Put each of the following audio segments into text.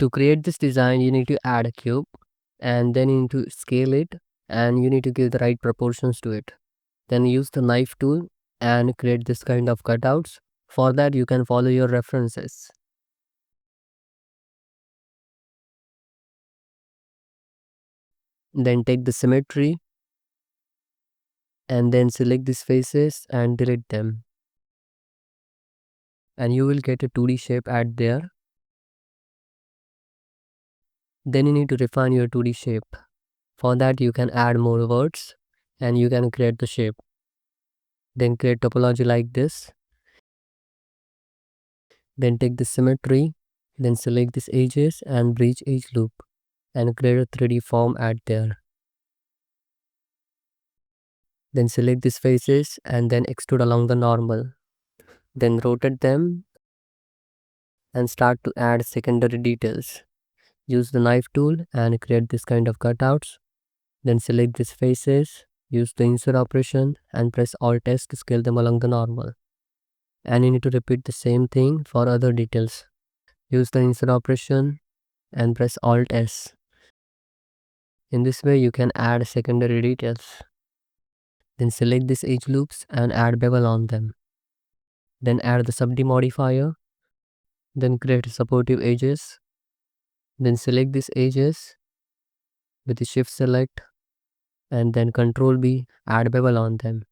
To create this design, you need to add a cube and then you need to scale it and you need to give the right proportions to it. Then use the knife tool and create this kind of cutouts. For that, you can follow your references. Then take the symmetry and then select these faces and delete them. And you will get a 2D shape add there. Then you need to refine your 2D shape. For that, you can add more words and you can create the shape. Then create topology like this. Then take the symmetry, then select these edges and breach edge loop and create a 3D form add there. Then select these faces and then extrude along the normal. Then rotate them and start to add secondary details. Use the knife tool and create this kind of cutouts. Then select these faces, use the insert operation and press Alt S to scale them along the normal. And you need to repeat the same thing for other details. Use the insert operation and press Alt S. In this way you can add secondary details. Then select these edge loops and add bevel on them. Then add the subd modifier. Then create supportive edges. Then select these edges with the shift select and then Ctrl B, add bevel on them.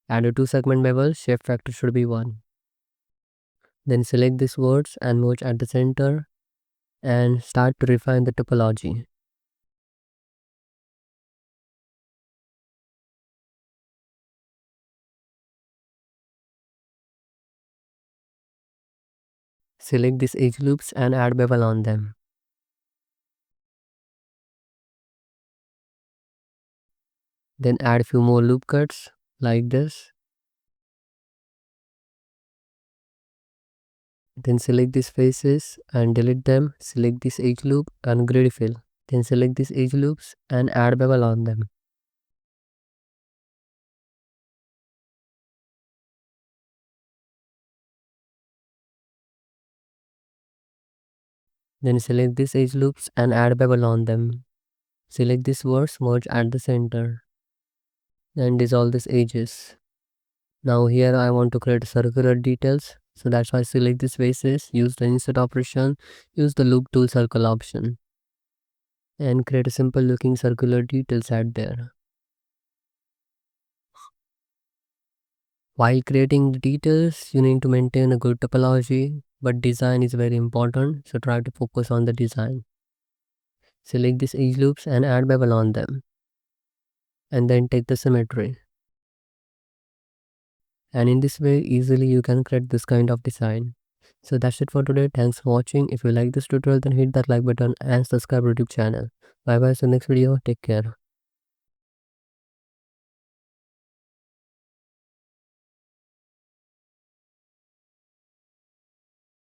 Add a 2 segment bevel, shape factor should be 1. Then select these words and merge at the center and start to refine the topology. Select these edge loops and add bevel on them. Then add few more loop cuts like this. Then select these faces and delete them. Select this edge loop and grid fill. Then select these edge loops and add bevel on them. Then select these edge loops and add bevel on them. Select these words, merge at the center. And dissolve these edges. Now here I want to create circular details. So that's why select these faces, use the insert operation, use the loop tool circle option. And create a simple looking circular details add there. While creating the details, you need to maintain a good topology, but design is very important, so try to focus on the design. Select these edge loops and add bevel on them. And then take the symmetry. And in this way, easily you can create this kind of design. So that's it for today. Thanks for watching. If you like this tutorial, then hit that like button and subscribe to YouTube channel. Bye bye. See you next video. Take care.